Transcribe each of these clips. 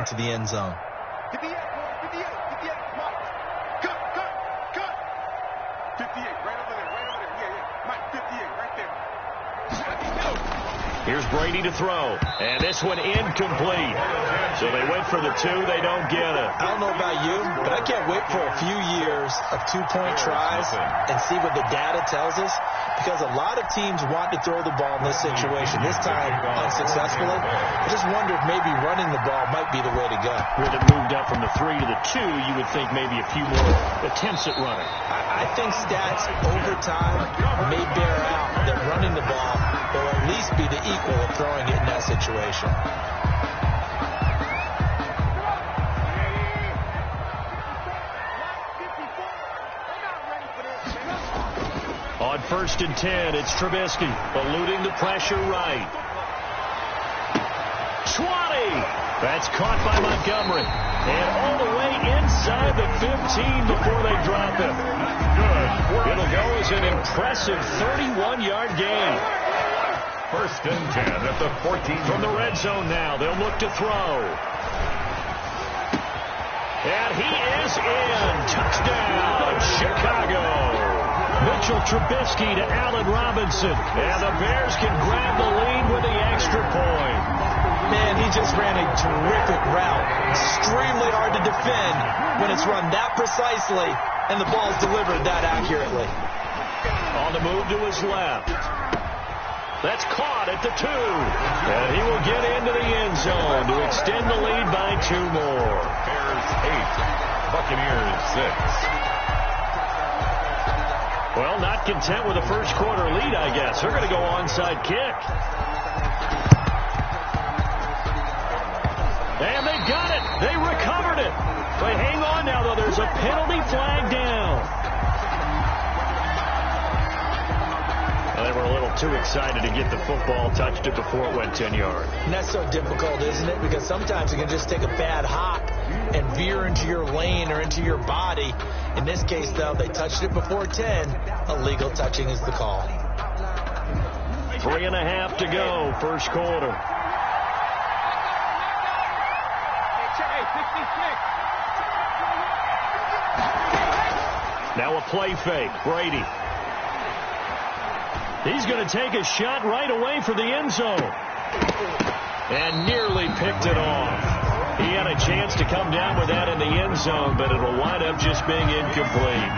into the end zone. 58, 58, Mike. Cut. 58, right over there. Yeah. Mike, 58, right there. Here's Brady to throw, and this one incomplete. So they went for the two, they don't get it. I don't know about you, but I can't wait for a few years of two-point tries and see what the data tells us, because a lot of teams want to throw the ball in this situation. This time, unsuccessfully. I just wonder if maybe running the ball might be the way to go. With it moved up from the 3 to the 2, you would think maybe a few more attempts at running. I think stats over time may bear out that running the ball will at least be the equal of throwing it in that situation. On 1st and 10, it's Trubisky, eluding the pressure right. 20! That's caught by Montgomery. And all the way inside the 15 before they drop him. It'll go as an impressive 31-yard gain. 1st and 10 at the 14. From the red zone now, they'll look to throw. And he is in. Touchdown, Chicago. Mitchell Trubisky to Allen Robinson. And the Bears can grab the lead with the extra point. Man, he just ran a terrific route. Extremely hard to defend when it's run that precisely and the ball's delivered that accurately. On the move to his left. That's caught at the 2. And he will get into the end zone to extend the lead by 2 more. Bears 8, Buccaneers 6. Well, not content with a first quarter lead, I guess. They're going to go onside kick. And they got it. They recovered it. But hang on now, though. There's a penalty flag down. Well, they were a little too excited to get the football, touched it before it went 10 yards. And that's so difficult, isn't it? Because sometimes it can just take a bad hop and veer into your lane or into your body. In this case, though, they touched it before 10. Illegal touching is the call. 3.5 to go, first quarter. Now a play fake. Brady. He's going to take a shot right away for the end zone. And nearly picked it off. He had a chance to come down with that in the end zone, but it'll wind up just being incomplete.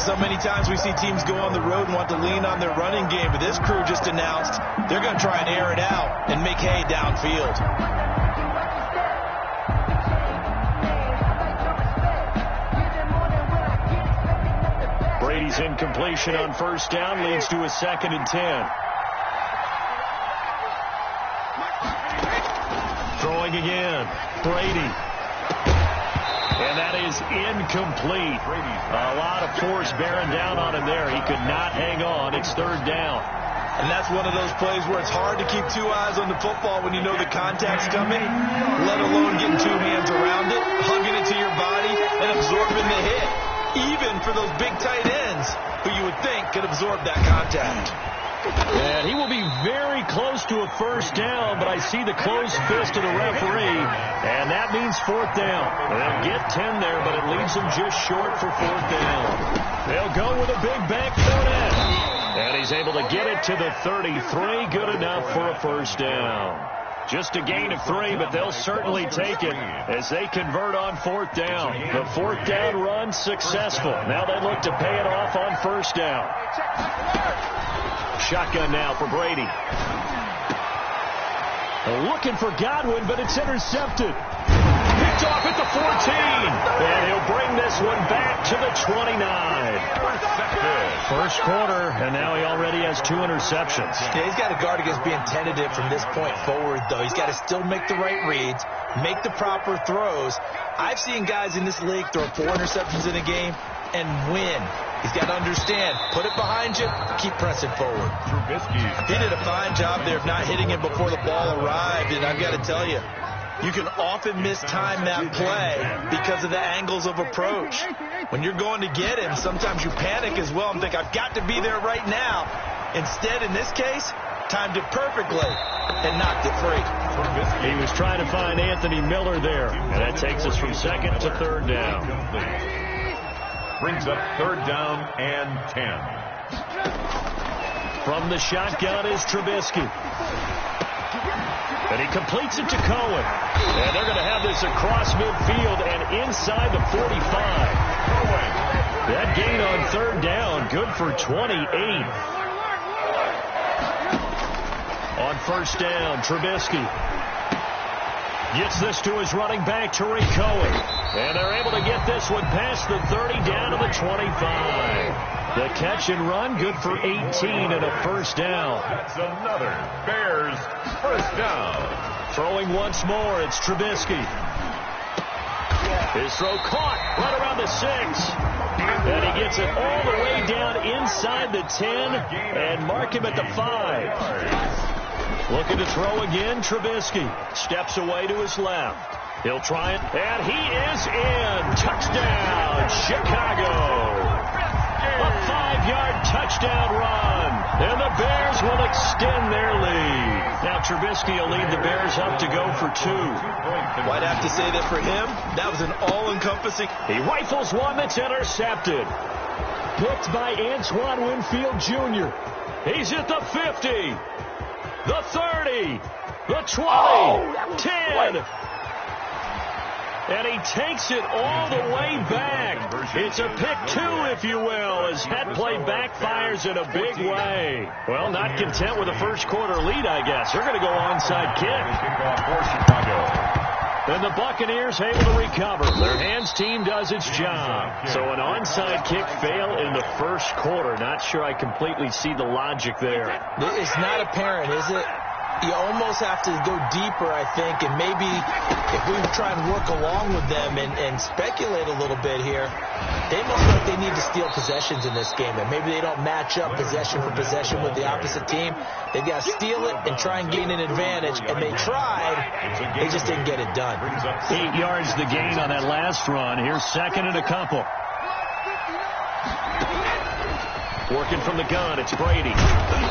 So many times we see teams go on the road and want to lean on their running game, but this crew just announced they're going to try and air it out and make hay downfield. Brady's incompletion on first down leads to a 2nd and 10. Throwing again. Brady. And that is incomplete. A lot of force bearing down on him there. He could not hang on. It's 3rd down. And that's one of those plays where it's hard to keep 2 eyes on the football when you know the contact's coming, let alone getting 2 hands around it, hugging it to your body, and absorbing the hit. Even for those big tight ends who you would think could absorb that contact. And he will be very close to a first down, but I see the closed fist of the referee, and that means 4th down. They'll get 10 there, but it leaves them just short for 4th down. They'll go with a big backfield end. And he's able to get it to the 33. Good enough for a first down. Just a gain of 3, but they'll certainly take it as they convert on 4th down. The 4th down run successful. Now they look to pay it off on first down. Shotgun now for Brady. Looking for Godwin, but it's intercepted. Picked off at the 14. And he'll bring this one back to the 29. First quarter, and now he already has 2 interceptions. Yeah, he's got to guard against being tentative from this point forward, though. He's got to still make the right reads, make the proper throws. I've seen guys in this league throw 4 interceptions in a game and win. He's got to understand, put it behind you, keep pressing forward. Trubisky. He did a fine job there of not hitting him before the ball arrived, and I've got to tell you, you can often mistime that play because of the angles of approach. When you're going to get him, sometimes you panic as well and think, I've got to be there right now. Instead, in this case, timed it perfectly. and knocked it free. He was trying to find Anthony Miller there, and that takes us from second to third down. Brings up third down and 10. From the shotgun is Trubisky. And he completes it to Cohen. And they're going to have this across midfield and inside the 45. That gain on third down, good for 28. On first down, Trubisky gets this to his running back, Tariq Cohen. And they're able to get this one past the 30 down to the 25. The catch and run, good for 18 and a first down. That's another Bears first down. Throwing once more, it's Trubisky. His throw caught right around the 6. And he gets it all the way down inside the 10 and mark him at the 5. Looking to throw again, Trubisky. Steps away to his left. He'll try it, and he is in. Touchdown, Chicago. A 5-yard touchdown run. And the Bears will extend their lead. Now Trubisky will lead the Bears up to go for 2. I'd have to say that for him, that was an all-encompassing. He rifles one that's intercepted. Picked by Antoine Winfield Jr. He's at the 50. The 30, the 20, 10, and he takes it all the way back. It's a pick 2, if you will, as that play backfires in a big way. Well, not content with a first quarter lead, I guess. They're going to go onside kick. And the Buccaneers able to recover. Their hands team does its job. So an onside kick fail in the first quarter. Not sure I completely see the logic there. It's not apparent, is it? You almost have to go deeper, I think, and maybe if we try and work along with them and speculate a little bit here, they must feel like they need to steal possessions in this game, and maybe they don't match up possession for possession with the opposite team. They've got to steal it and try and gain an advantage, and they tried. They just didn't get it done. 8 yards the gain on that last run. Here's second and a couple. Working from the gun, it's Brady.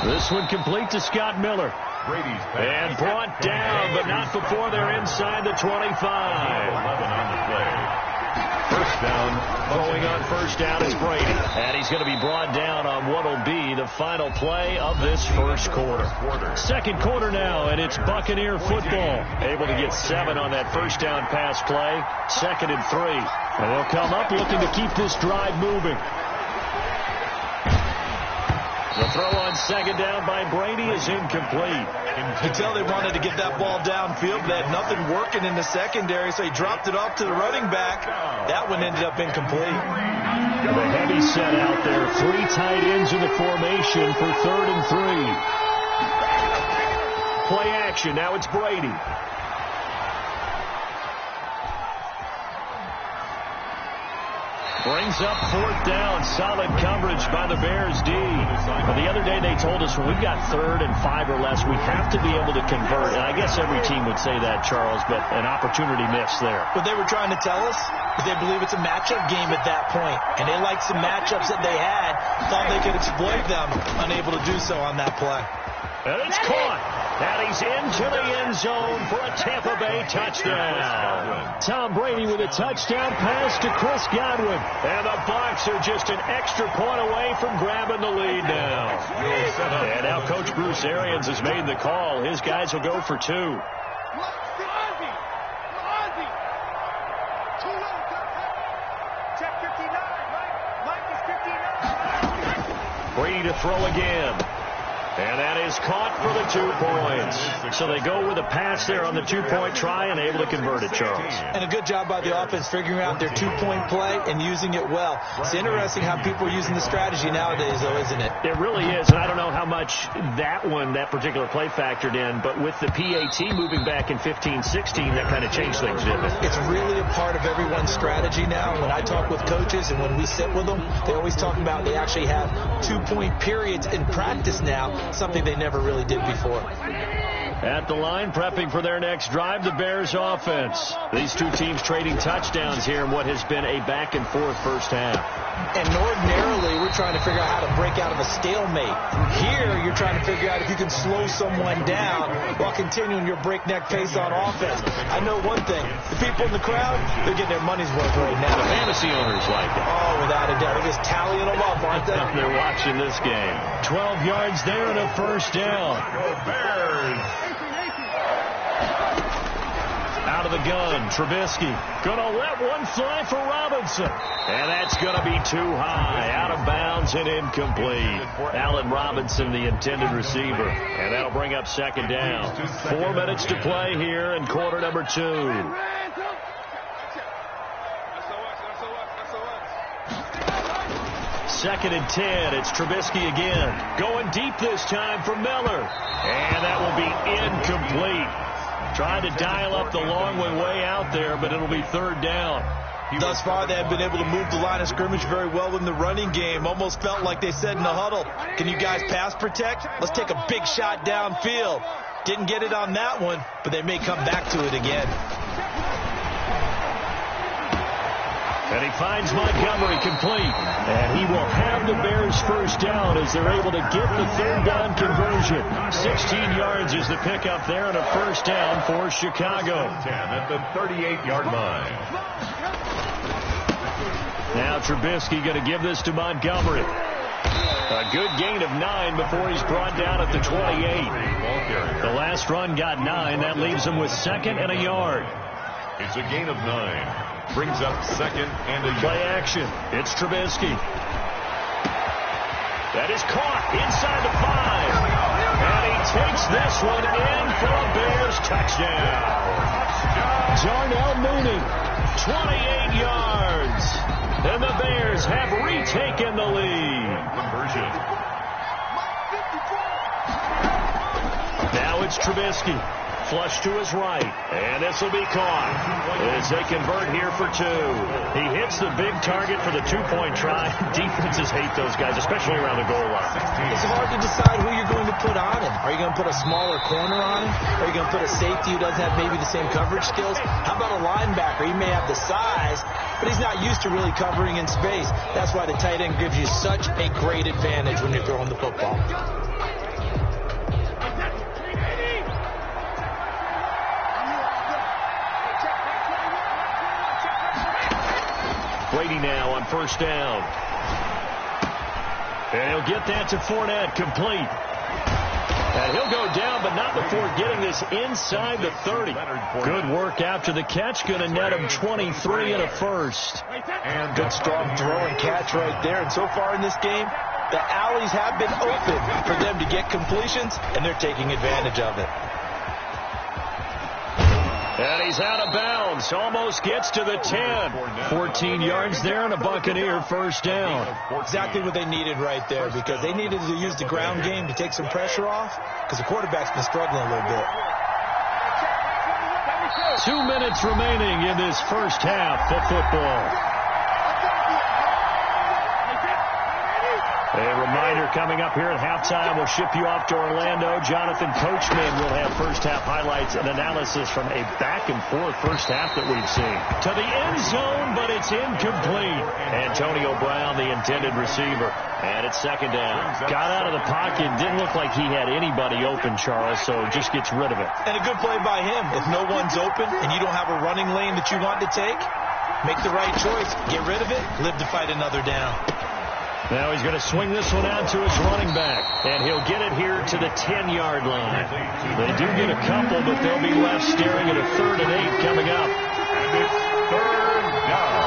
This one complete to Scott Miller. And brought down, but not before they're inside the 25. 11 on the play. First down. Going on first down is Brady. And he's going to be brought down on what will be the final play of this first quarter. Second quarter now, and it's Buccaneer football. Able to get 7 on that first down pass play. Second and 3. And they'll come up looking to keep this drive moving. The throw on second down by Brady is incomplete. You can tell they wanted to get that ball downfield, but they had nothing working in the secondary, so he dropped it off to the running back. That one ended up incomplete. The heavy set out there. 3 tight ends in the formation for third and 3. Play action. Now it's Brady. Brings up fourth down. Solid coverage by the Bears D. Well, the other day they told us when we've got third and 5 or less, we have to be able to convert. And I guess every team would say that, Charles, but an opportunity missed there. What they were trying to tell us is they believe it's a matchup game at that point. And they liked some matchups that they had, thought they could exploit them, unable to do so on that play. And it's caught. And he's into the end zone for a Tampa Bay touchdown. Tom Brady with a touchdown pass to Chris Godwin. And the Bucs are just an extra point away from grabbing the lead now. And now Coach Bruce Arians has made the call. His guys will go for 2. Brady to throw again. And that is caught for the 2 points. So they go with a pass there on the 2-point try and able to convert it, Charles. And a good job by the offense figuring out their 2-point play and using it well. It's interesting how people are using the strategy nowadays, though, isn't it? It really is, and I don't know how much that particular play factored in, but with the PAT moving back in 15-16, that kind of changed things, didn't it? It's really a part of everyone's strategy now. When I talk with coaches and when we sit with them, they always talk about they actually have 2-point periods in practice now, something they never really did before. At the line, prepping for their next drive, the Bears offense. These two teams trading touchdowns here in what has been a back-and-forth first half. And ordinarily, we're trying to figure out how to break out of a stalemate. Here, you're trying to figure out if you can slow someone down while continuing your breakneck pace on offense. I know one thing. The people in the crowd, they're getting their money's worth right now. The fantasy owners like it. Oh, without a doubt. They're just tallying them up, aren't they? They're watching this game. 12 yards there and a first down. Bears. Out of the gun, Trubisky gonna let one fly for Robinson. And that's gonna be too high, out of bounds and incomplete. Allen Robinson, the intended receiver. And that'll bring up second down. 4 minutes to play here in quarter number 2. Second and 10, it's Trubisky again. Going deep this time for Miller. And that will be incomplete. Trying to dial up the long way out there, but it'll be third down. Thus far, they have been able to move the line of scrimmage very well in the running game. Almost felt like they said in the huddle, can you guys pass protect? Let's take a big shot downfield. Didn't get it on that one, but they may come back to it again. And he finds Montgomery complete. And he will have the Bears first down as they're able to get the third down conversion. 16 yards is the pickup there and a first down for Chicago. 10 at the 38-yard line. Now Trubisky going to give this to Montgomery. A good gain of 9 before he's brought down at the 28. The last run got 9. That leaves him with second and a yard. It's a gain of 9. Brings up second and a play action. It's Trubisky. That is caught inside the 5. And he takes this one in for a Bears touchdown. Darnell Mooney, 28 yards. And the Bears have retaken the lead. Conversion. Now it's Trubisky. Flush to his right, and this will be caught as they convert here for 2. He hits the big target for the 2-point try. Defenses hate those guys, especially around the goal line. It's hard to decide who you're going to put on him. Are you going to put a smaller corner on him? Are you going to put a safety who doesn't have maybe the same coverage skills? How about a linebacker? He may have the size, but he's not used to really covering in space. That's why the tight end gives you such a great advantage when you're throwing the football. Brady now on first down. And he'll get that to Fournette, complete. And he'll go down, but not before getting this inside the 30. Good work after the catch. Going to net him 23 and a first. And good strong throw and catch right there. And so far in this game, the alleys have been open for them to get completions, and they're taking advantage of it. And he's out of bounds. Almost gets to the 10. 14 yards there and a Buccaneer first down. Exactly what they needed right there, because they needed to use the ground game to take some pressure off, because the quarterback's been struggling a little bit. 2 minutes remaining in this first half of football. A reminder coming up here at halftime. We'll ship you off to Orlando. Jonathan Coachman will have first-half highlights and analysis from a back-and-forth first half that we've seen. To the end zone, but it's incomplete. Antonio Brown, the intended receiver. And it's second down. Got out of the pocket. Didn't look like he had anybody open, Charles, so just gets rid of it. And a good play by him. If no one's open and you don't have a running lane that you want to take, make the right choice. Get rid of it. Live to fight another down. Now he's going to swing this one out to his running back, and he'll get it here to the 10-yard line. They do get a couple, but they'll be left staring at a 3rd and 8 coming up. And it's third down.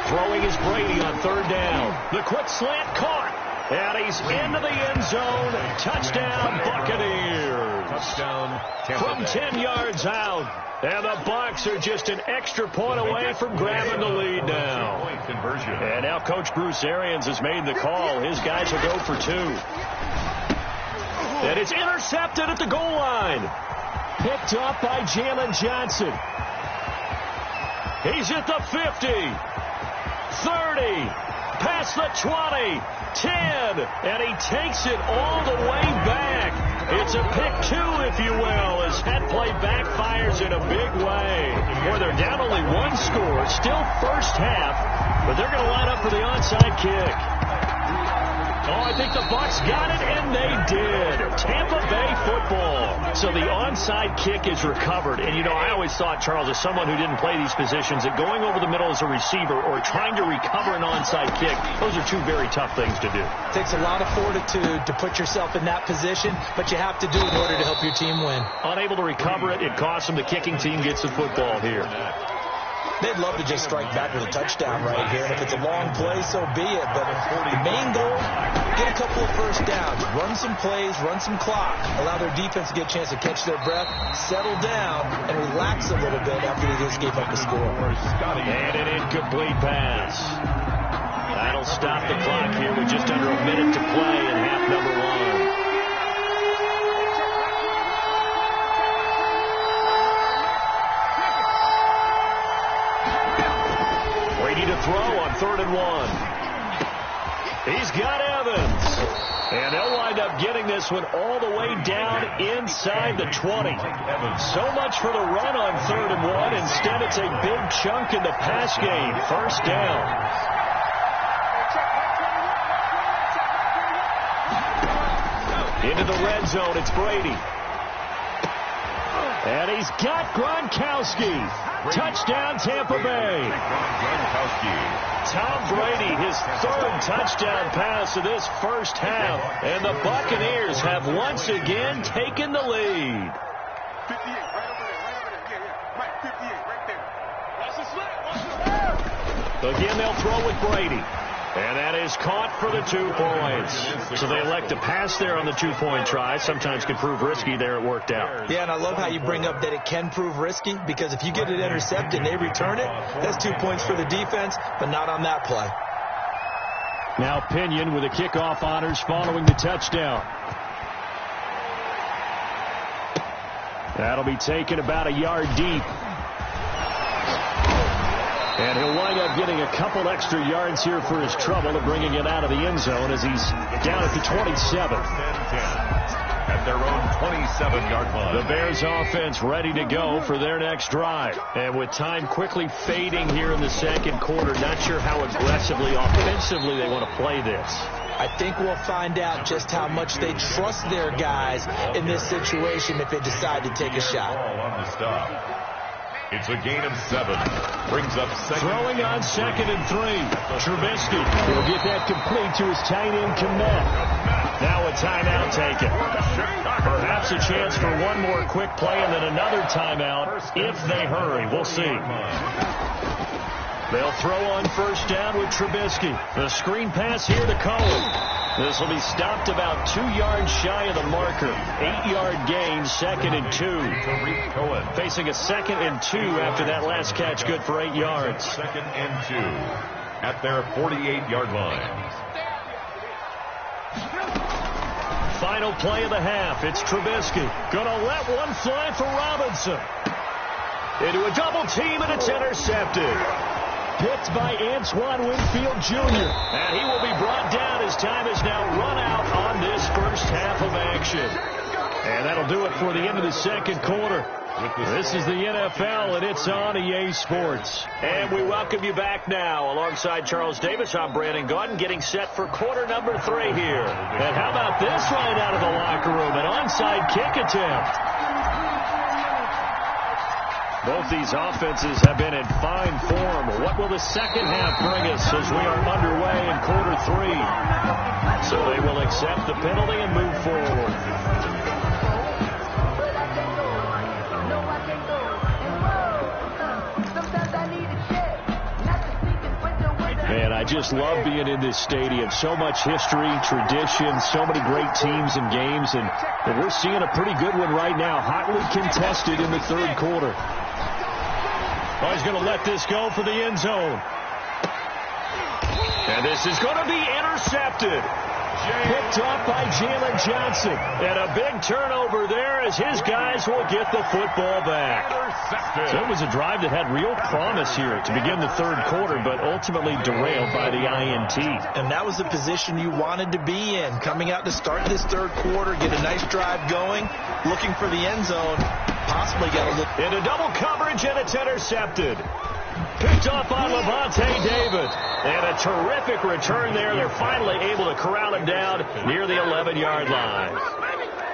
Throwing is Brady on third down. The quick slant caught, and he's into the end zone. Touchdown, Buccaneers. Touchdown, from 10 yards out. And the Bucs are just an extra point away from grabbing the lead now. And now Coach Bruce Arians has made the call. His guys will go for 2. And it's intercepted at the goal line. Picked up by Jalen Johnson. He's at the 50, 30, past the 20, 10, and he takes it all the way back. It's a pick two, if you will, as that play backfires in a big way. Boy, they're down only one score, still first half, but they're going to line up for the onside kick. Oh, I think the Bucs got it, and they did. Tampa Bay football. So the onside kick is recovered. And, you know, I always thought, Charles, as someone who didn't play these positions, that going over the middle as a receiver or trying to recover an onside kick, those are two very tough things to do. It takes a lot of fortitude to put yourself in that position, but you have to do it in order to help your team win. Unable to recover it, it costs them. The kicking team gets the football here. They'd love to just strike back with a touchdown right here. And if it's a long play, so be it. But the main goal, get a couple of first downs, run some plays, run some clock, allow their defense to get a chance to catch their breath, settle down, and relax a little bit after they just gave up the score. And an incomplete pass. That'll stop the clock here with just under a minute to play in half number one. To throw on 3rd and 1. He's got Evans. And they'll wind up getting this one all the way down inside the 20. So much for the run on 3rd and 1. Instead, it's a big chunk in the pass game. First down. Into the red zone, it's Brady. And he's got Gronkowski. Touchdown, Tampa Bay. Tom Brady, his 3rd touchdown pass of this first half. And the Buccaneers have once again taken the lead. 58, right over there. Yeah. Right, 58, right there. Watch the slip. Again, they'll throw with Brady. And that is caught for the 2 points. So they elect to pass there on the 2-point try. Sometimes can prove risky. There it worked out. Yeah, and I love how you bring up that it can prove risky, because if you get it intercepted and they return it, that's 2 points for the defense, but not on that play. Now Pinion with the kickoff honors following the touchdown. That'll be taken about a yard deep. And he'll wind up getting a couple extra yards here for his trouble of bringing it out of the end zone as he's down at the 27. At their own 27-yard line. The Bears offense ready to go for their next drive. And with time quickly fading here in the second quarter, not sure how aggressively, offensively they want to play this. I think we'll find out just how much they trust their guys in this situation if they decide to take a shot. On the stop. It's a gain of 7. Brings up second. Throwing on 2nd and 3. Trubisky will get that complete to his tight end Kmet. Now a timeout taken. Perhaps a chance for one more quick play and then another timeout if they hurry. We'll see. They'll throw on first down with Trubisky. The screen pass here to Cohen. This will be stopped about 2 yards shy of the marker. 8-yard gain, 2nd and 2. Facing a 2nd and 2 after that last catch, good for 8 yards. 2nd and 2 at their 48-yard line. Final play of the half. It's Trubisky. Gonna let one fly for Robinson. Into a double team, and it's intercepted. Picked by Antoine Winfield Jr. And he will be brought down as time is now run out on this first half of action. And that'll do it for the end of the second quarter. This is the NFL, and it's on EA Sports. And we welcome you back now. Alongside Charles Davis, I'm Brandon Gaudin, getting set for quarter number 3 here. And how about this right out of the locker room? An onside kick attempt. Both these offenses have been in fine form. What will the second half bring us as we are underway in quarter 3? So they will accept the penalty and move forward. Man, I just love being in this stadium. So much history, tradition, so many great teams and games, and we're seeing a pretty good one right now, hotly contested in the third quarter. Oh, he's going to let this go for the end zone. And this is going to be intercepted. Picked off by Jalen Johnson. And a big turnover there as his guys will get the football back. So it was a drive that had real promise here to begin the third quarter, but ultimately derailed by the INT. And that was the position you wanted to be in. Coming out to start this third quarter, get a nice drive going, looking for the end zone, possibly get a little... Into double coverage, and it's intercepted. Picked off by Levante David. And a terrific return there. They're finally able to corral him down near the 11-yard line.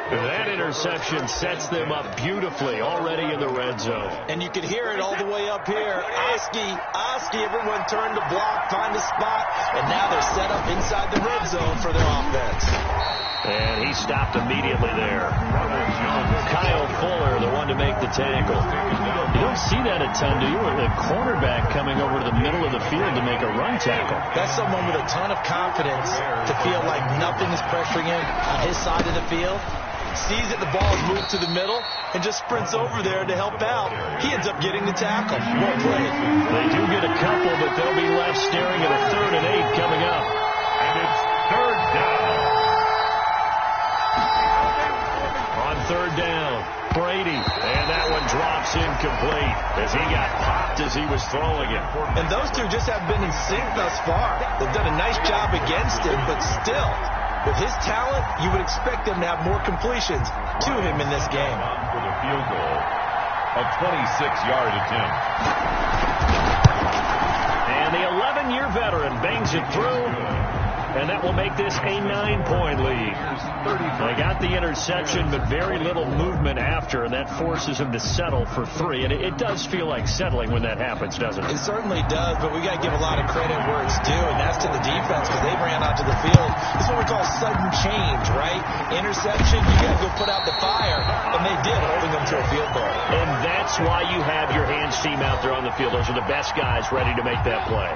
That interception sets them up beautifully already in the red zone. And you can hear it all the way up here. Oski, everyone turned to block, find a spot, and now they're set up inside the red zone for their offense. And he stopped immediately there. Kyle Fuller, the one to make the tackle. You don't see that a ton, do you? The cornerback coming over to the middle of the field to make a run tackle. That's someone with a ton of confidence to feel like nothing is pressuring him on his side of the field. Sees that the ball is moved to the middle and just sprints over there to help out. He ends up getting the tackle. Well played. They do get a couple, but they'll be left staring at a 3rd and 8 coming up. And it's 3rd down. On 3rd down, Brady. And that one drops incomplete as he got popped as he was throwing it. And those two just haven't been in sync thus far. They've done a nice job against him, but still, with his talent, you would expect them to have more completions to him in this game. For the field goal, a 26-yard attempt. And the 11-year veteran bangs it through, and that will make this a 9-point lead. They got the interception, but very little movement after, and that forces them to settle for 3. And it does feel like settling when that happens, doesn't it? It certainly does, but we got to give a lot of credit where it's due, and that's to the defense because they ran onto the field. This is what we call sudden change, right? Interception, you got to go put out the fire, and they did, holding them to a field goal. And that's why you have your hands team out there on the field. Those are the best guys ready to make that play.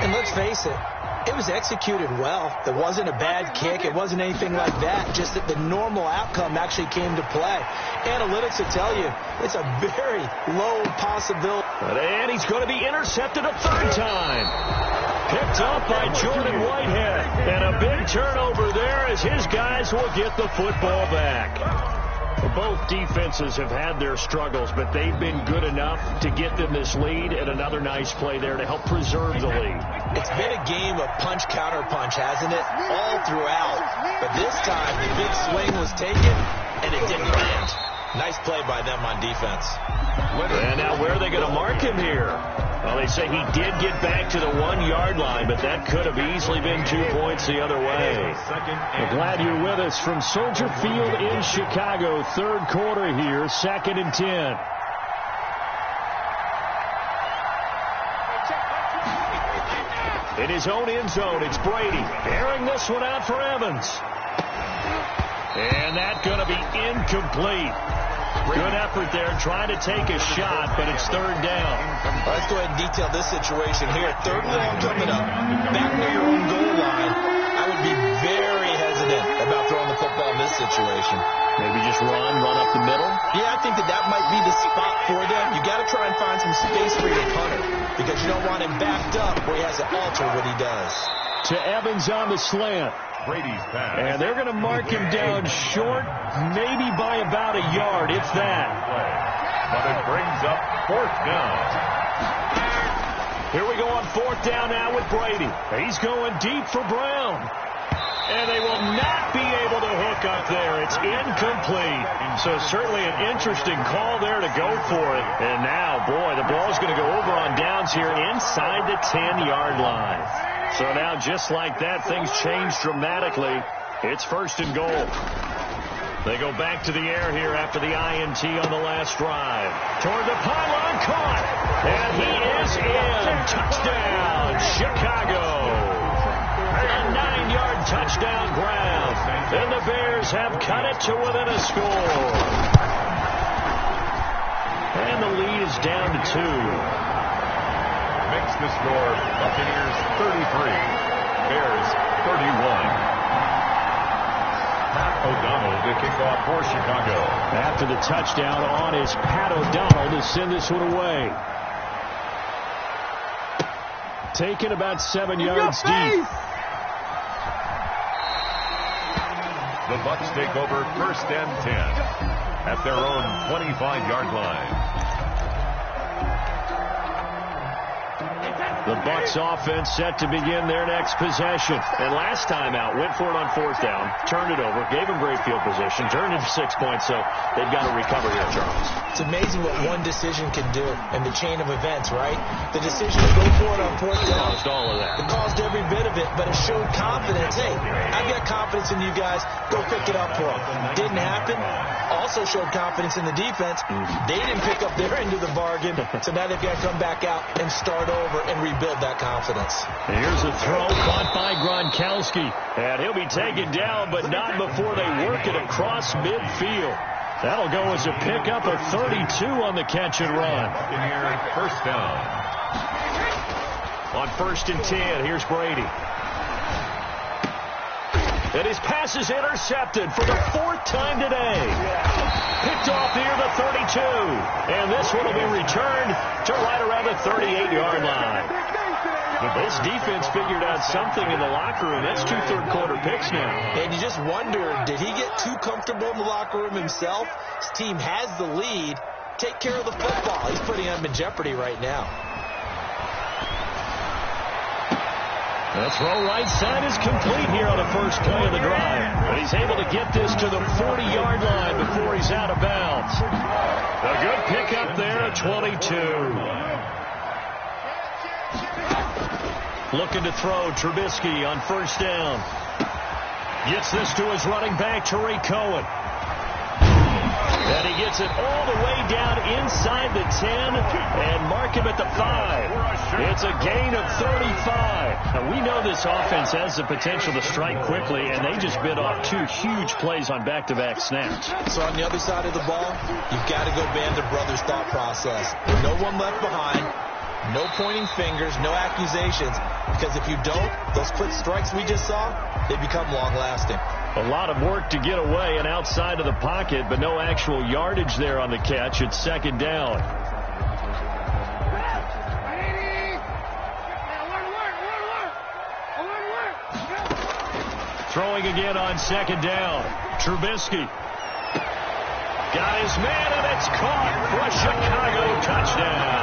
And let's face it, it was executed well. There wasn't a bad kick. It wasn't anything like that. Just that the normal outcome actually came to play. Analytics will tell you it's a very low possibility. And he's going to be intercepted a 3rd time. Picked up by Jordan Whitehead. And a big turnover there as his guys will get the football back. Both defenses have had their struggles, but they've been good enough to get them this lead, and another nice play there to help preserve the lead. It's been a game of punch-counter-punch, hasn't it? All throughout. But this time, the big swing was taken, and it didn't land. Nice play by them on defense. And now where are they going to mark him here? Well, they say he did get back to the 1-yard line, but that could have easily been 2 points the other way. We're glad you're with us from Soldier Field in Chicago. 3rd quarter here, 2nd and 10. In his own end zone, it's Brady. Airing this one out for Evans. And that's going to be incomplete. Good effort there, trying to take a shot, but it's 3rd down. Let's go ahead and detail this situation here. 3rd and long coming up. Back near your own goal line. I would be very hesitant about throwing the football in this situation. Maybe just run up the middle? Yeah, I think that might be the spot for them. You got to try and find some space for your punter because you don't want him backed up where he has to alter what he does. To Evans on the slant. Brady's pass. And they're going to mark him down short, maybe by about a yard, if that. But it brings up 4th down. Here we go on 4th down now with Brady. He's going deep for Brown. And they will not be able to hook up there. It's incomplete. So certainly an interesting call there to go for it. And now, boy, the ball's going to go over on downs here inside the 10-yard line. So now, just like that, things change dramatically. It's 1st and goal. They go back to the air here after the INT on the last drive. Toward the pylon, caught. And he is in. Touchdown, Chicago. A 9-yard touchdown ground. And the Bears have cut it to within a score. And the lead is down to 2. Makes the score Buccaneers 33, Bears 31. Pat O'Donnell to kick off for Chicago. After the touchdown on is Pat O'Donnell to send this one away. Taken about 7 yards deep. The Bucs take over 1st and 10 at their own 25-yard line. The Bucs offense set to begin their next possession. And last time out, went for it on 4th down, turned it over, gave them great field position, turned it for 6 points, so they've got to recover here, Charles. It's amazing what one decision can do in the chain of events, right? The decision to go for it on 4th down. Caused all of that. It caused every bit of it, but it showed confidence. Hey, I've got confidence in you guys. Go pick it up for them. Didn't happen. Also showed confidence in the defense. They didn't pick up their end of the bargain, so now they've got to come back out and start over and rebuild that confidence. Here's a throw caught by Gronkowski. And he'll be taken down, but not before they work it across midfield. That'll go as a pickup of 32 on the catch and run. In here, 1st down. On 1st and 10, here's Brady. And his pass is intercepted for the 4th time today. Picked off near the 32. And this one will be returned to right around the 38-yard line. This defense figured out something in the locker room. That's 2 third-quarter picks now. And you just wonder, did he get too comfortable in the locker room himself? His team has the lead. Take care of the football. He's putting them in jeopardy right now. The throw right side is complete here on the first play of the drive. But he's able to get this to the 40-yard line before he's out of bounds. A good pickup there at 22. Looking to throw, Trubisky on 1st down. Gets this to his running back, Tariq Cohen. And he gets it all the way down inside the 10 and mark him at the 5. It's a gain of 35. Now, we know this offense has the potential to strike quickly, and they just bit off 2 huge plays on back-to-back snaps. So on the other side of the ball, you've got to go Band of Brothers thought process. No one left behind. No pointing fingers, no accusations, because if you don't, those quick strikes we just saw, they become long-lasting. A lot of work to get away and outside of the pocket, but no actual yardage there on the catch. It's 2nd down. Throwing again on 2nd down. Trubisky. Got his man, and it's caught for a Chicago touchdown.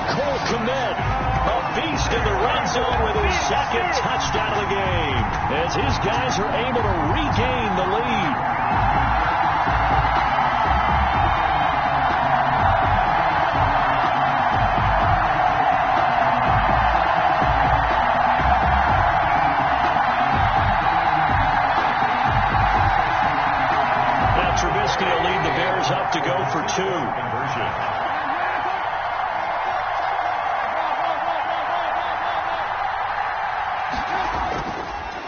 Cole Kmet, a beast in the red zone with his 2nd touchdown of the game, as his guys are able to regain the lead. Now Trubisky will lead the Bears up to go for 2. Conversion.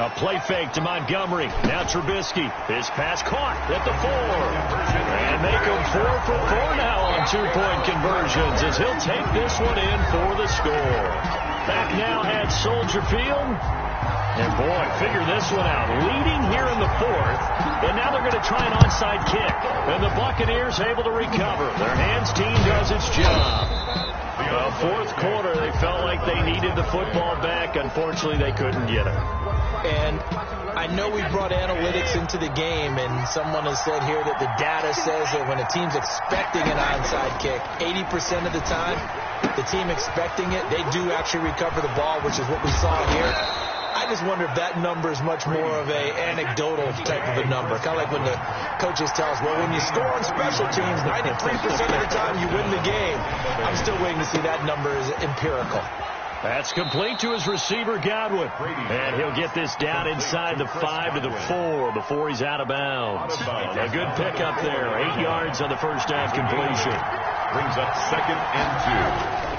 A play fake to Montgomery. Now Trubisky. His pass caught at the 4. And make him 4 for 4 now on 2-point conversions as he'll take this one in for the score. Back now at Soldier Field. And boy, figure this one out. Leading here in the 4th. And now they're going to try an onside kick. And the Buccaneers able to recover. Their hands team does its job. 4th quarter, they felt like they needed the football back. Unfortunately, they couldn't get it. And I know we brought analytics into the game, and someone has said here that the data says that when a team's expecting an onside kick, 80% of the time, the team expecting it, they do actually recover the ball, which is what we saw here. I just wonder if that number is much more of a anecdotal type of a number. Kind of like when the coaches tell us, well, when you score on special teams, 93% of the time you win the game. I'm still waiting to see that number is empirical. That's complete to his receiver, Godwin. And he'll get this down inside the 5 to the 4 before he's out of bounds. A good pickup there. 8 yards on the first down completion. Brings up 2nd and 2.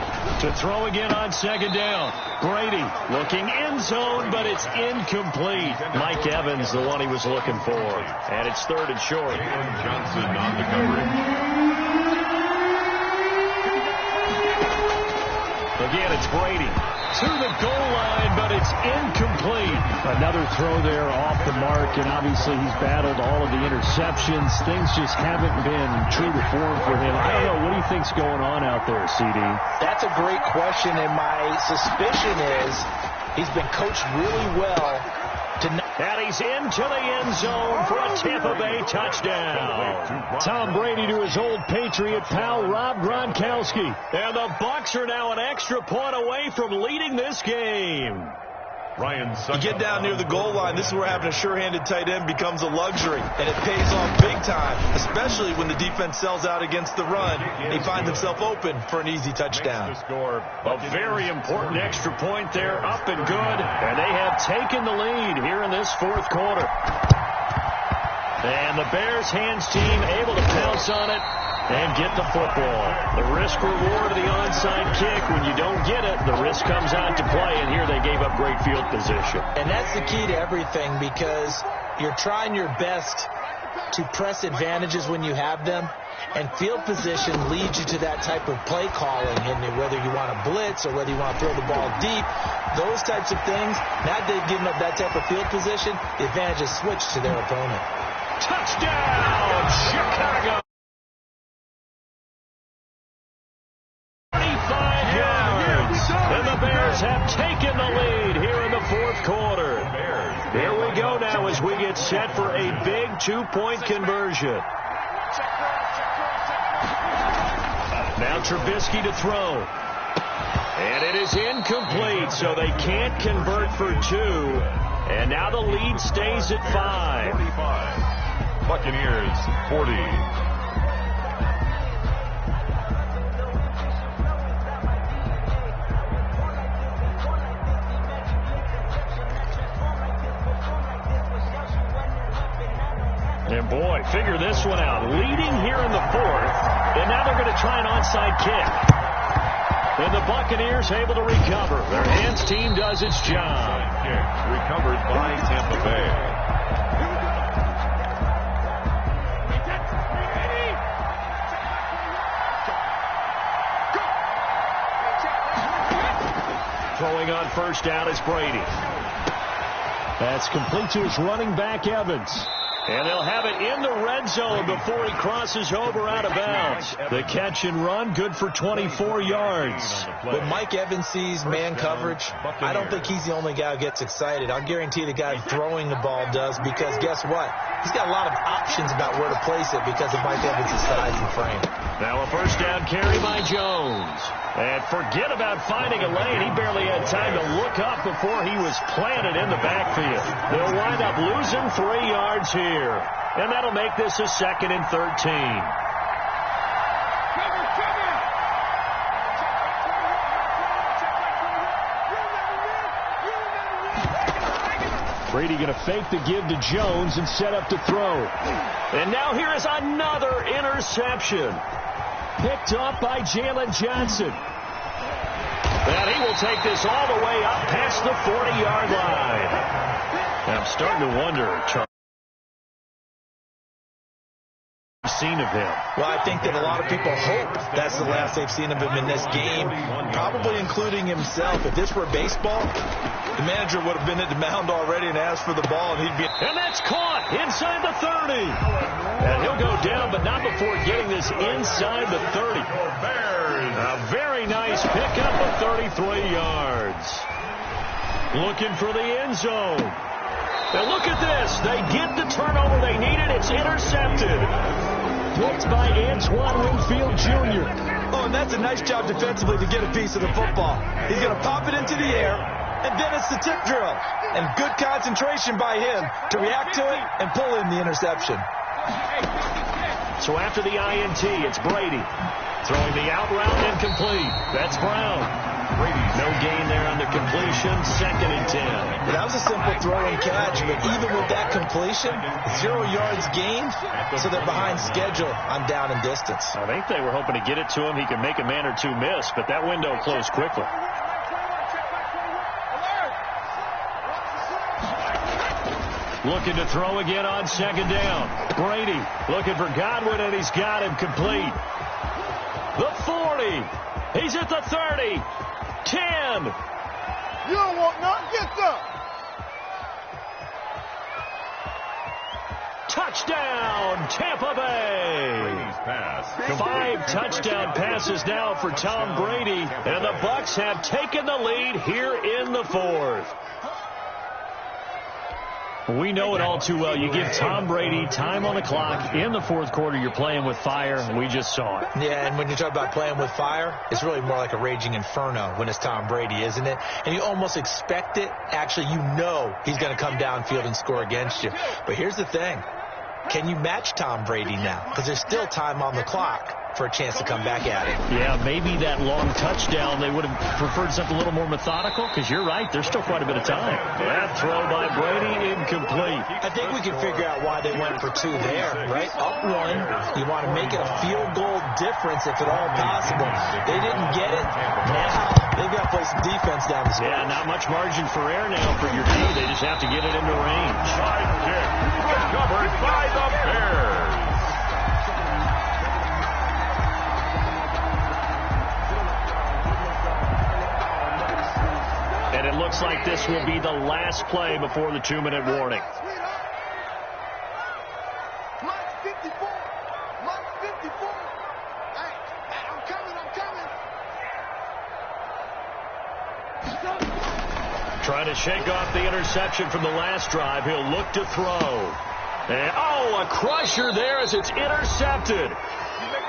To throw again on 2nd down. Brady looking end zone, but it's incomplete. Mike Evans, the one he was looking for. And it's 3rd and short. Johnson on the coverage. Again, it's Brady to the goal line, but it's incomplete. Another throw there off the mark, and obviously he's battled all of the interceptions. Things just haven't been true to form for him. I don't know. What do you think's going on out there, CD? That's a great question, and my suspicion is he's been coached really well And he's into the end zone for a Tampa Bay touchdown. Tom Brady to his old Patriot pal, Rob Gronkowski. And the Bucs are now an extra point away from leading this game. You get down near the goal line, this is where having a sure-handed tight end becomes a luxury, and it pays off big time, especially when the defense sells out against the run. He finds himself open for an easy touchdown. A very important extra point there, up and good, and they have taken the lead here in this fourth quarter. And the Bears hands team able to pounce on it and get the football. The risk-reward of the onside kick, when you don't get it, the risk comes out to play, and here they gave up great field position. And that's the key to everything, because you're trying your best to press advantages when you have them, and field position leads you to that type of play calling, and whether you want to blitz or whether you want to throw the ball deep, those types of things. Now they've given up that type of field position, the advantage is switched to their opponent. Touchdown, Chicago! 25 yards, and the Bears have taken the lead here in the fourth quarter. Here we go now as we get set for a big two-point conversion. Now Trubisky to throw. And it is incomplete, so they can't convert for two. And now the lead stays at 5. 45. Buccaneers 40. And boy, figure this one out. Leading here in the fourth, and now they're going to try an onside kick. And the Buccaneers able to recover. Their hands team does its job. Kick recovered by Tampa Bay. Throwing on first down is Brady. That's complete to his running back, Evans. And they'll have it in the red zone before he crosses over out of bounds. The catch and run, good for 24 yards. When Mike Evans sees man coverage, I don't think he's the only guy who gets excited. I'll guarantee the guy throwing the ball does, because guess what? He's got a lot of options about where to place it because of Mike Evans' size and frame. Now a first down carry by Jones. And forget about finding a lane. He barely had time to look up before he was planted in the backfield. They'll wind up losing 3 yards here. And that'll make this a 2nd and 13. Brady going to fake the give to Jones and set up to throw. And now here is another interception. Picked off by Jalen Johnson. And he will take this all the way up past the 40-yard line. I'm starting to wonder, Charles, seen of him. Well, I think that a lot of people hope that's the last they've seen of him in this game, probably including himself. If this were baseball, the manager would have been at the mound already and asked for the ball, and he'd be... And that's caught inside the 30. And he'll go down, but not before getting this inside the 30. A very nice pickup of 33 yards. Looking for the end zone. And look at this. They get the turnover they needed. It's intercepted. Picked by Antoine Winfield Jr. Oh, and that's a nice job defensively to get a piece of the football. He's going to pop it into the air, and then it's the tip drill. And good concentration by him to react to it and pull in the interception. So after the INT, it's Brady. Throwing the out route incomplete. That's Brown. No gain there on the completion. 2nd and 10. That was a simple throw and catch, but even with that completion, 0 yards gained, so they're behind schedule on down and distance. I think they were hoping to get it to him. He could make a man or two miss, but that window closed quickly. Looking to throw again on 2nd down. Brady looking for Godwin, and he's got him complete. The 40. He's at the 30. 10. You don't want nothing. Get some. Touchdown, Tampa Bay. 5 touchdown passes now for Tom Brady, and the Bucs have taken the lead here in the fourth. We know it all too well. You give Tom Brady time on the clock. In the fourth quarter, you're playing with fire. We just saw it. Yeah, and when you talk about playing with fire, it's really more like a raging inferno when it's Tom Brady, isn't it? And you almost expect it. Actually, you know he's going to come downfield and score against you. But here's the thing. Can you match Tom Brady now? Because there's still time on the clock for a chance to come back at it. Yeah, maybe that long touchdown, they would have preferred something a little more methodical, because you're right, there's still quite a bit of time. That throw by Brady, incomplete. I think we can figure out why they went for two there, right? Up one, you want to make it a field goal difference if at all possible. They didn't get it. Now they've got to play some defense down the stretch. Yeah, not much margin for error now for your team. They just have to get it into range. Side kick recovered by the Bears. And it looks like this will be the last play before the 2-minute warning. Mark 54. Mark 54. Hey, I'm coming. Trying to shake off the interception from the last drive. He'll look to throw. And, a crusher there as it's intercepted.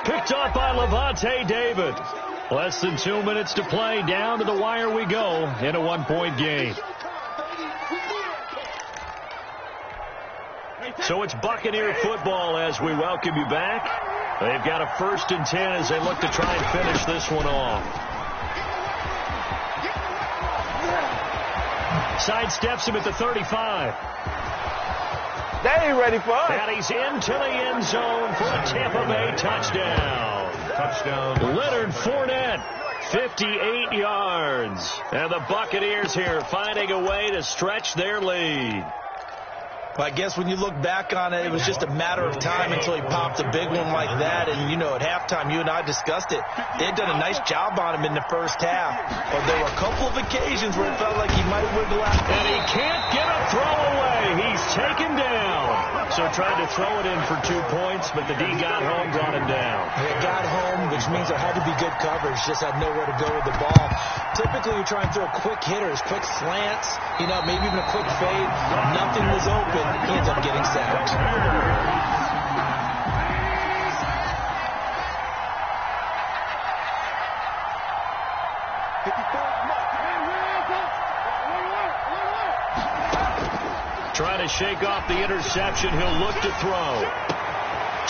Picked up by Levante David. Less than 2 minutes to play. Down to the wire we go in a 1-point game. So it's Buccaneer football as we welcome you back. They've got a 1st and 10 as they look to try and finish this one off. Sidesteps him at the 35. They ain't ready for us. And he's into the end zone for a Tampa Bay touchdown. Touchdown. Leonard Fournette, 58 yards. And the Buccaneers here finding a way to stretch their lead. Well, I guess when you look back on it, it was just a matter of time until he popped a big one like that. And, you know, at halftime, you and I discussed it. They had done a nice job on him in the first half. But there were a couple of occasions where it felt like he might have wiggled out. And he can't get a throw away. He's taken down. So tried to throw it in for 2 points, but the D got home, brought him down. They got home, which means there had to be good coverage. Just had nowhere to go with the ball. Typically, you try and throw quick hitters, quick slants, you know, maybe even a quick fade. Nothing was open. He ends up getting sacked. Trying to shake off the interception. He'll look to throw.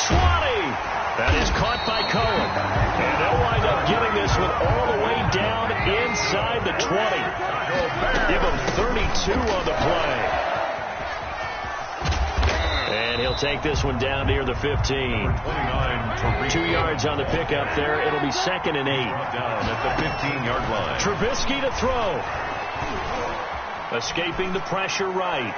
20. That is caught by Cohen. And they'll wind up getting this one all the way down inside the 20. Give him 32 on the play. And he'll take this one down near the 15. 2 yards on the pickup there. It'll be 2nd and 8. Down at the 15-yard line. Trubisky to throw. Escaping the pressure right.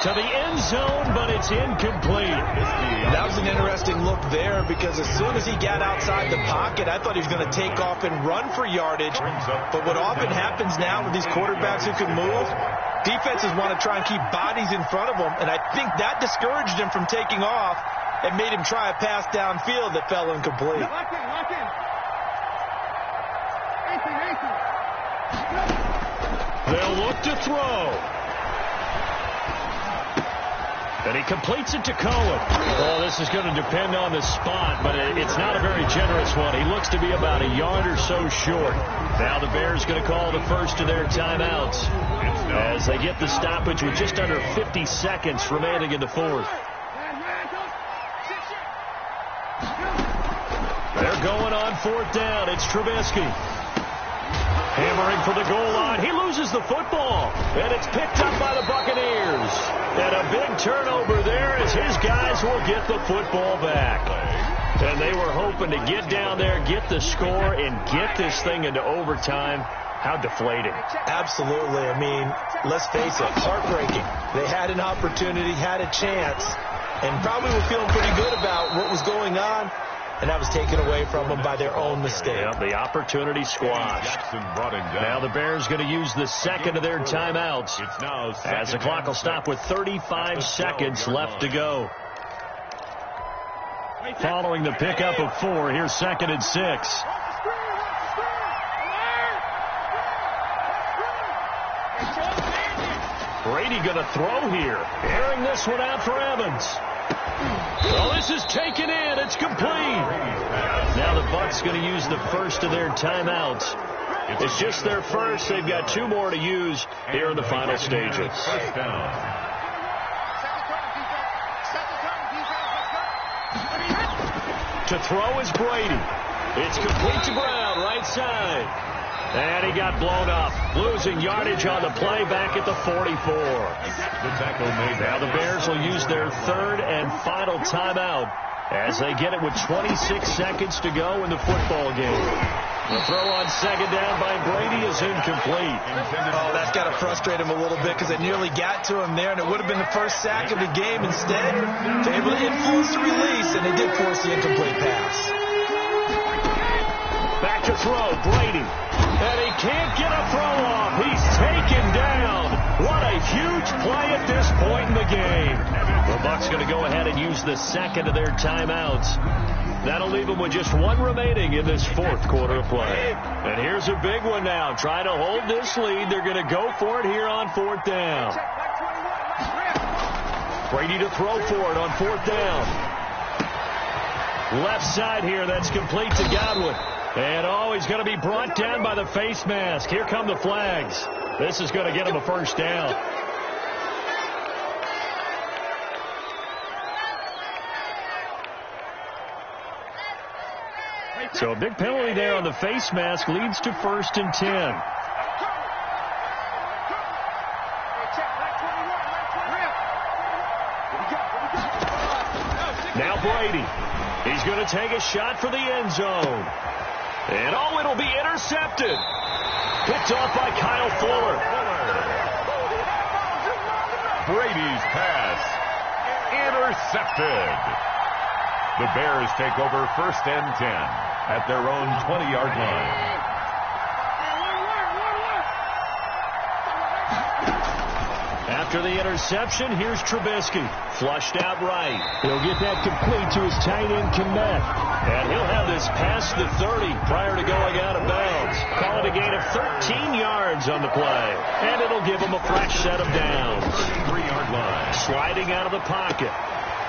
To the end zone, but it's incomplete. That was an interesting look there because as soon as he got outside the pocket, I thought he was going to take off and run for yardage. But what often happens now with these quarterbacks who can move, defenses want to try and keep bodies in front of them, and I think that discouraged him from taking off and made him try a pass downfield that fell incomplete. Lock in. They'll look to throw. And he completes it to Cohen. Oh, this is going to depend on the spot, but it's not a very generous one. He looks to be about a yard or so short. Now the Bears going to call the first of their timeouts as they get the stoppage with just under 50 seconds remaining in the fourth. They're going on 4th down. It's Trubisky. Hammering for the goal line. He loses the football. And it's picked up by the Buccaneers. And a big turnover there as his guys will get the football back. And they were hoping to get down there, get the score, and get this thing into overtime. How deflating. Absolutely. I mean, let's face it, heartbreaking. They had an opportunity, had a chance, and probably were feeling pretty good about what was going on. And that was taken away from them by their own mistake. Yeah, the opportunity squashed. Now the Bears going to use the second of their timeouts as the clock will stop with 35 seconds left to go. Following the pickup of 4, here's 2nd and 6. Brady going to throw here. Airing this one out for Evans. Well, this is taken in. It's complete. Now the Bucs going to use the first of their timeouts. It's just their first. They've got 2 more to use here in the final stages. First down. To throw is Brady. It's complete to Brown, right side. And he got blown up, losing yardage on the play back at the 44. The tackle made. Now the Bears will use their 3rd and final timeout as they get it with 26 seconds to go in the football game. The throw on 2nd down by Brady is incomplete. Oh, that's got to frustrate him a little bit because they nearly got to him there, and it would have been the first sack of the game. Instead, they're able to influence the release, and they did force the incomplete pass. Back to throw, Brady. And he can't get a throw off. He's taken down. What a huge play at this point in the game. The Bucs going to go ahead and use the 2nd of their timeouts. That'll leave them with just 1 remaining in this 4th quarter of play. And here's a big one now. Trying to hold this lead. They're going to go for it here on 4th down. Brady to throw for it on 4th down. Left side here. That's complete to Godwin. And, he's going to be brought down by the face mask. Here come the flags. This is going to get him a first down. So a big penalty there on the face mask leads to 1st and 10. Now Brady. He's going to take a shot for the end zone. And, it'll be intercepted. Picked off by Kyle Fuller. Brady's pass intercepted. The Bears take over 1st and 10 at their own 20-yard line. After the interception, here's Trubisky. Flushed out right. He'll get that complete to his tight end, Kmet. And he'll have this past the 30 prior to going out of bounds. Call it a gain of 13 yards on the play. And it'll give him a fresh set of downs. 33-yard line. Sliding out of the pocket.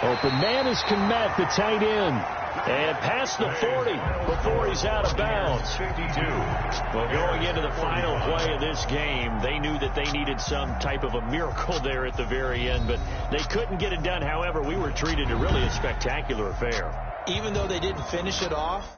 Open man is Kmet, the tight end. And past the 40 before he's out of bounds. 52. Well, going into the final play of this game, they knew that they needed some type of a miracle there at the very end, but they couldn't get it done. However, we were treated to really a spectacular affair. Even though they didn't finish it off,